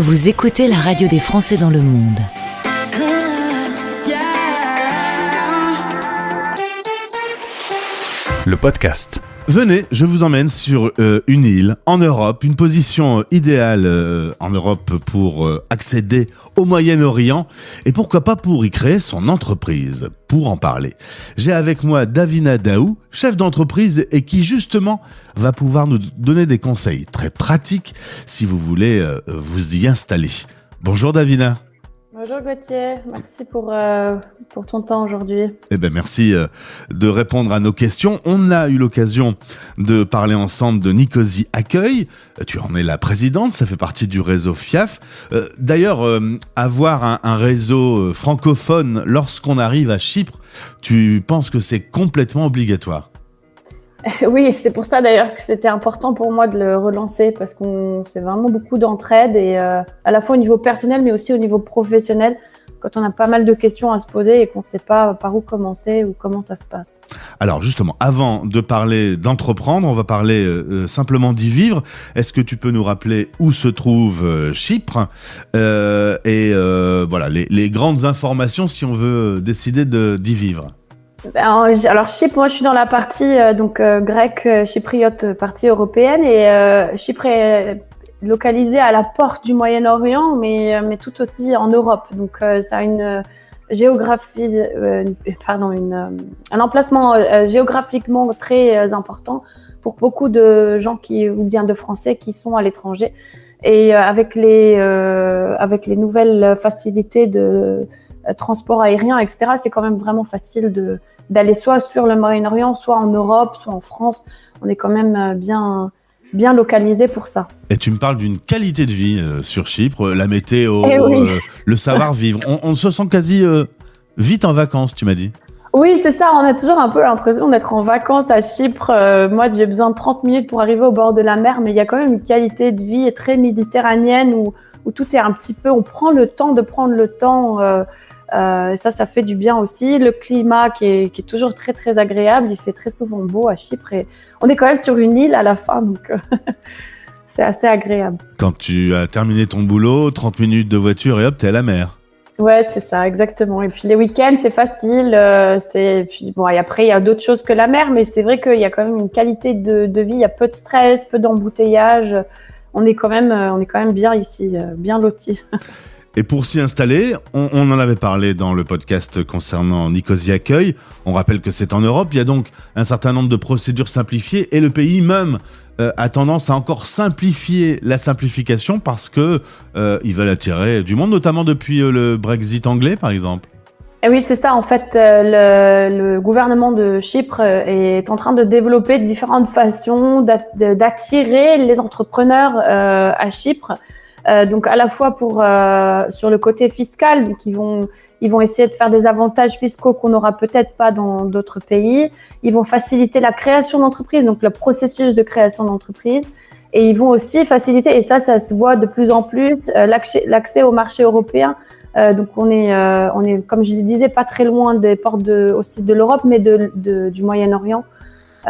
Vous écoutez la radio des Français dans le monde. Le podcast. Venez, je vous emmène sur une île en Europe, une position idéale en Europe pour accéder au Moyen-Orient et pourquoi pas pour y créer son entreprise. Pour en parler, j'ai avec moi Davina Daou, chef d'entreprise et qui justement va pouvoir nous donner des conseils très pratiques si vous voulez vous y installer. Bonjour Davina. Bonjour Gauthier, merci pour ton temps aujourd'hui. Merci de répondre à nos questions. On a eu l'occasion de parler ensemble de Nicosie Accueil. Tu en es la présidente, ça fait partie du réseau FIAF. D'ailleurs, avoir un réseau francophone lorsqu'on arrive à Chypre, tu penses que c'est complètement obligatoire ? Oui, c'est pour ça d'ailleurs que c'était important pour moi de le relancer parce qu'on c'est vraiment beaucoup d'entraide et à la fois au niveau personnel mais aussi au niveau professionnel quand on a pas mal de questions à se poser et qu'on ne sait pas par où commencer ou comment ça se passe. Alors justement, avant de parler d'entreprendre, on va parler simplement d'y vivre. Est-ce que tu peux nous rappeler où se trouve Chypre et voilà les grandes informations si on veut décider d'y vivre? Alors Chypre, moi je suis dans la partie grecque, chypriote, partie européenne et Chypre est localisée à la porte du Moyen-Orient, mais tout aussi en Europe. Donc ça a une géographie, un emplacement géographiquement très important pour beaucoup de gens ou bien de Français qui sont à l'étranger. Et avec les nouvelles facilités de transport aérien, etc., c'est quand même vraiment facile d'aller soit sur le Moyen-Orient, soit en Europe, soit en France. On est quand même bien localisé pour ça. Et tu me parles d'une qualité de vie sur Chypre, la météo, le savoir-vivre. On se sent quasi vite en vacances, tu m'as dit. Oui, c'est ça. On a toujours un peu l'impression d'être en vacances à Chypre. Moi, j'ai besoin de 30 minutes pour arriver au bord de la mer, mais il y a quand même une qualité de vie très méditerranéenne où tout est un petit peu... On prend le temps de prendre le temps... ça fait du bien aussi. Le climat qui est toujours très très agréable, il fait très souvent beau à Chypre et on est quand même sur une île à la fin, donc c'est assez agréable. Quand tu as terminé ton boulot, 30 minutes de voiture et hop, t'es à la mer. Ouais, c'est ça, exactement. Et puis les week-ends, c'est facile. Et après, il y a d'autres choses que la mer, mais c'est vrai qu'il y a quand même une qualité de vie. Il y a peu de stress, peu d'embouteillage. On est quand même bien ici, bien lotis. Et pour s'y installer, on en avait parlé dans le podcast concernant Nicosie Accueil. On rappelle que c'est en Europe. Il y a donc un certain nombre de procédures simplifiées et le pays même a tendance à encore simplifier la simplification parce que ils veulent attirer du monde, notamment depuis le Brexit anglais, par exemple. Et oui, c'est ça. En fait, le gouvernement de Chypre est en train de développer différentes façons d'attirer les entrepreneurs à Chypre. Donc à la fois sur le côté fiscal, donc ils vont essayer de faire des avantages fiscaux qu'on n'aura peut-être pas dans d'autres pays. Ils vont faciliter la création d'entreprises, donc le processus de création d'entreprise, et ils vont aussi faciliter, et ça se voit de plus en plus, l'accès au marché européen. Donc on est comme je disais pas très loin des portes aussi de l'Europe, mais du Moyen-Orient.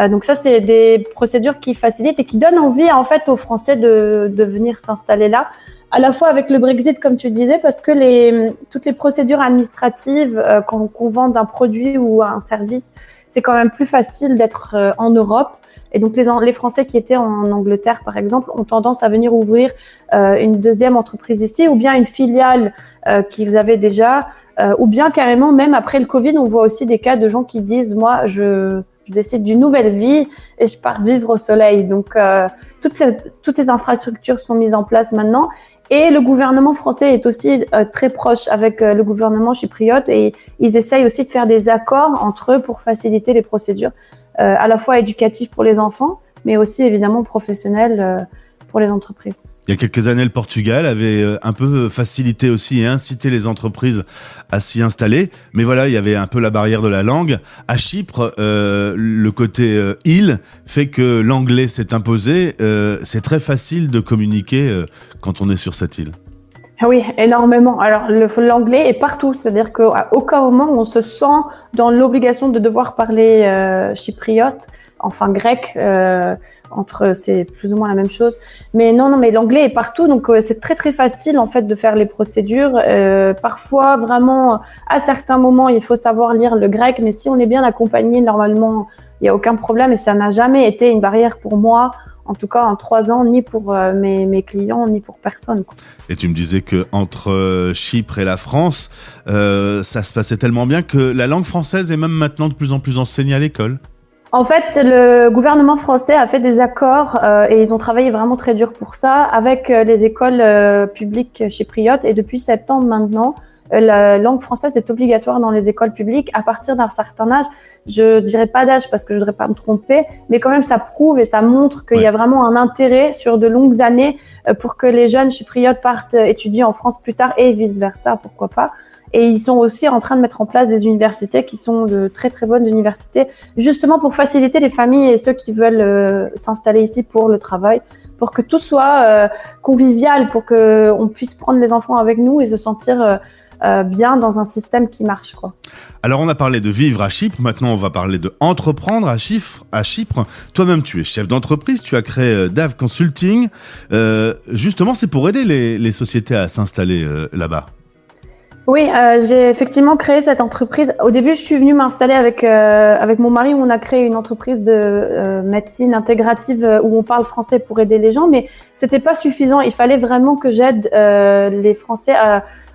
Donc ça, c'est des procédures qui facilitent et qui donnent envie en fait aux Français de venir s'installer là. À la fois avec le Brexit, comme tu disais, parce que toutes les procédures administratives, quand on vend un produit ou un service, c'est quand même plus facile d'être en Europe. Et donc les Français qui étaient en Angleterre, par exemple, ont tendance à venir ouvrir une deuxième entreprise ici, ou bien une filiale qu'ils avaient déjà, ou bien carrément, même après le Covid, on voit aussi des cas de gens qui disent « Moi, je décide d'une nouvelle vie et je pars vivre au soleil ». Donc, toutes ces infrastructures sont mises en place maintenant. Et le gouvernement français est aussi très proche avec le gouvernement chypriote et ils essayent aussi de faire des accords entre eux pour faciliter les procédures, à la fois éducatives pour les enfants, mais aussi évidemment professionnelles pour les entreprises. Il y a quelques années, le Portugal avait un peu facilité aussi et incité les entreprises à s'y installer. Mais voilà, il y avait un peu la barrière de la langue. À Chypre, le côté île fait que l'anglais s'est imposé. C'est très facile de communiquer quand on est sur cette île. Oui, énormément. Alors, l'anglais est partout. C'est-à-dire qu'à aucun moment, on se sent dans l'obligation de devoir parler chypriote, enfin grec. c'est plus ou moins la même chose. Mais non, mais l'anglais est partout, donc c'est très très facile en fait de faire les procédures. Parfois, vraiment, à certains moments, il faut savoir lire le grec, mais si on est bien accompagné, normalement, il y a aucun problème et ça n'a jamais été une barrière pour moi. En tout cas, en 3 ans, ni pour mes clients, ni pour personne. Et tu me disais que entre Chypre et la France, ça se passait tellement bien que la langue française est même maintenant de plus en plus enseignée à l'école. En fait, le gouvernement français a fait des accords et ils ont travaillé vraiment très dur pour ça avec les écoles publiques chypriotes. Et depuis septembre maintenant, la langue française est obligatoire dans les écoles publiques à partir d'un certain âge. Je dirais pas d'âge parce que je voudrais pas me tromper, mais quand même ça prouve et ça montre qu'il y a vraiment un intérêt sur de longues années pour que les jeunes chypriotes partent étudier en France plus tard et vice versa, pourquoi pas. Et ils sont aussi en train de mettre en place des universités qui sont de très très bonnes universités, justement pour faciliter les familles et ceux qui veulent s'installer ici pour le travail, pour que tout soit convivial, pour que on puisse prendre les enfants avec nous et se sentir bien dans un système qui marche, quoi. Alors on a parlé de vivre à Chypre, maintenant on va parler de entreprendre à Chypre. Toi-même tu es chef d'entreprise, tu as créé DAV Consulting. Justement c'est pour aider les sociétés à s'installer là-bas. Oui, j'ai effectivement créé cette entreprise. Au début, je suis venue m'installer avec mon mari où on a créé une entreprise de médecine intégrative où on parle français pour aider les gens, mais c'était pas suffisant. Il fallait vraiment que j'aide les Français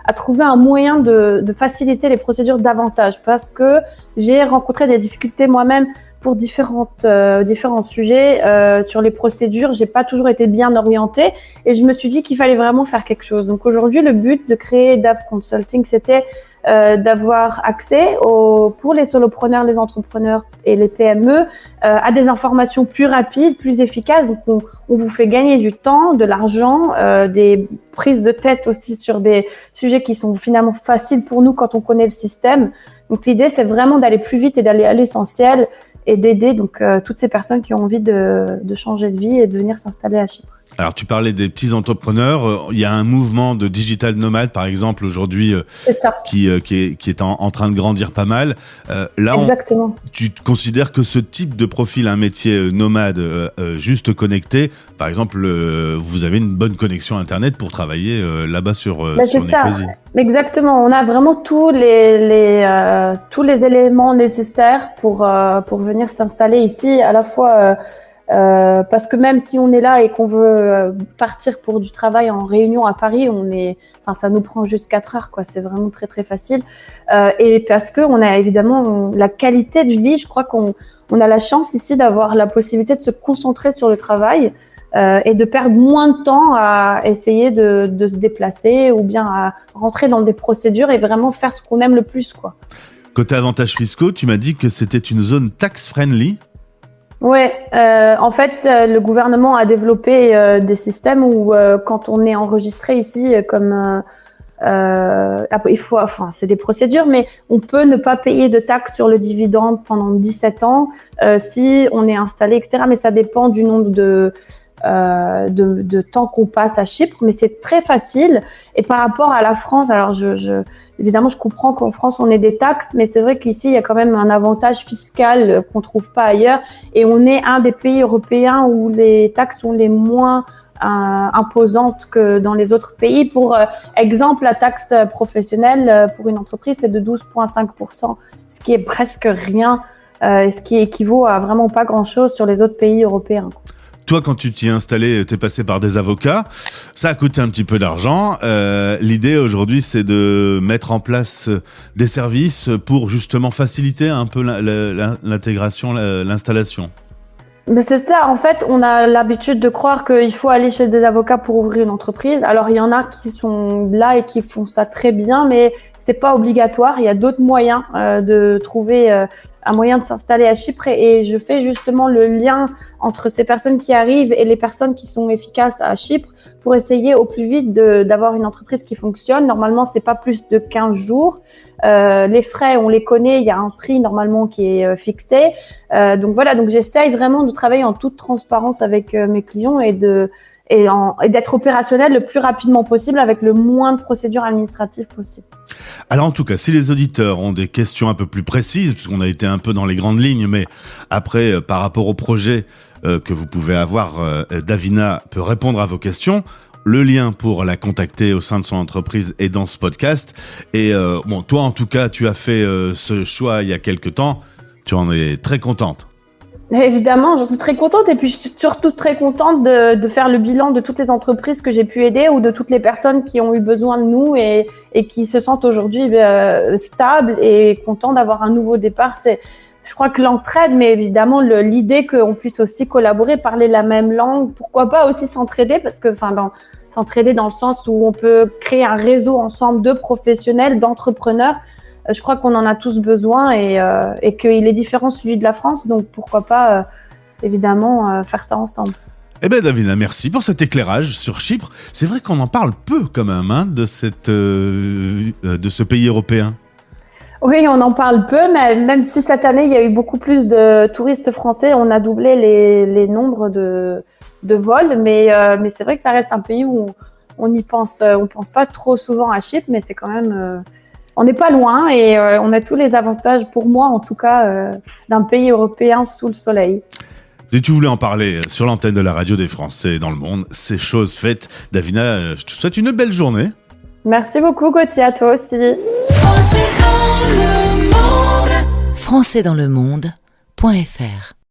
à trouver un moyen de faciliter les procédures davantage parce que j'ai rencontré des difficultés moi-même pour différents sujets sur les procédures. J'ai pas toujours été bien orientée et je me suis dit qu'il fallait vraiment faire quelque chose. Donc aujourd'hui, le but de créer DAV Consulting, c'était d'avoir accès pour les solopreneurs, les entrepreneurs et les PME à des informations plus rapides, plus efficaces. Donc on vous fait gagner du temps, de l'argent, des prises de tête aussi sur des sujets qui sont finalement faciles pour nous quand on connaît le système. Donc l'idée, c'est vraiment d'aller plus vite et d'aller à l'essentiel et d'aider donc toutes ces personnes qui ont envie de changer de vie et de venir s'installer à Chypre. Alors tu parlais des petits entrepreneurs, il y a un mouvement de digital nomade par exemple aujourd'hui qui est en train de grandir pas mal. Exactement. Tu considères que ce type de profil, un métier nomade juste connecté, par exemple vous avez une bonne connexion internet pour travailler là-bas sur Nicosie. Exactement, on a vraiment tous les éléments nécessaires pour venir s'installer ici, à la fois parce que même si on est là et qu'on veut partir pour du travail en réunion à Paris, ça nous prend juste 4 heures, quoi. C'est vraiment très très facile. Et parce que on a évidemment la qualité de vie, je crois qu'on a la chance ici d'avoir la possibilité de se concentrer sur le travail et de perdre moins de temps à essayer de se déplacer ou bien à rentrer dans des procédures et vraiment faire ce qu'on aime le plus, quoi. Côté avantages fiscaux, tu m'as dit que c'était une zone tax-friendly. Ouais, en fait, le gouvernement a développé des systèmes où quand on est enregistré ici comme c'est des procédures, mais on peut ne pas payer de taxes sur le dividende pendant 17 ans si on est installé, etc. Mais ça dépend du nombre de temps qu'on passe à Chypre, mais c'est très facile. Et par rapport à la France, alors évidemment, je comprends qu'en France, on ait des taxes, mais c'est vrai qu'ici, il y a quand même un avantage fiscal qu'on trouve pas ailleurs. Et on est un des pays européens où les taxes sont les moins imposantes que dans les autres pays. Pour exemple, la taxe professionnelle pour une entreprise, c'est de 12,5%, ce qui est presque rien, ce qui équivaut à vraiment pas grand-chose sur les autres pays européens. Toi, quand tu t'y es installé, t'es passé par des avocats. Ça a coûté un petit peu d'argent. L'idée aujourd'hui, c'est de mettre en place des services pour justement faciliter un peu l'intégration, l'installation. Mais c'est ça, en fait, on a l'habitude de croire qu'il faut aller chez des avocats pour ouvrir une entreprise. Alors, il y en a qui sont là et qui font ça très bien, mais c'est pas obligatoire. Il y a d'autres moyens de trouver un moyen de s'installer à Chypre et je fais justement le lien entre ces personnes qui arrivent et les personnes qui sont efficaces à Chypre pour essayer au plus vite d'avoir une entreprise qui fonctionne. Normalement, c'est pas plus de 15 jours. Les frais, on les connaît, il y a un prix normalement qui est fixé. Donc voilà, donc j'essaye vraiment de travailler en toute transparence avec mes clients et d'être opérationnel le plus rapidement possible avec le moins de procédures administratives possible. Alors en tout cas, si les auditeurs ont des questions un peu plus précises, puisqu'on a été un peu dans les grandes lignes, mais après, par rapport au projet que vous pouvez avoir, Davina peut répondre à vos questions. Le lien pour la contacter au sein de son entreprise est dans ce podcast. Et bon, toi en tout cas, tu as fait ce choix il y a quelque temps. Tu en es très contente. Évidemment, j'en suis très contente et puis je suis surtout très contente de faire le bilan de toutes les entreprises que j'ai pu aider ou de toutes les personnes qui ont eu besoin de nous et qui se sentent aujourd'hui stables et contents d'avoir un nouveau départ. Je crois que l'entraide, mais évidemment l'idée qu'on puisse aussi collaborer, parler la même langue, pourquoi pas aussi s'entraider, parce que s'entraider dans le sens où on peut créer un réseau ensemble de professionnels, d'entrepreneurs. Je crois qu'on en a tous besoin et qu'il est différent celui de la France, donc pourquoi pas évidemment faire ça ensemble. Eh bien Davina, merci pour cet éclairage sur Chypre. C'est vrai qu'on en parle peu quand même de ce pays européen. Oui, on en parle peu, mais même si cette année il y a eu beaucoup plus de touristes français, on a doublé les nombres de vols, mais c'est vrai que ça reste un pays où on pense pas trop souvent à Chypre, mais c'est quand même on n'est pas loin et on a tous les avantages, pour moi en tout cas, d'un pays européen sous le soleil. Si tu voulais en parler sur l'antenne de la radio des Français dans le monde, c'est chose faite. Davina, je te souhaite une belle journée. Merci beaucoup Gauthier, à toi aussi. Françaisdanslemonde.fr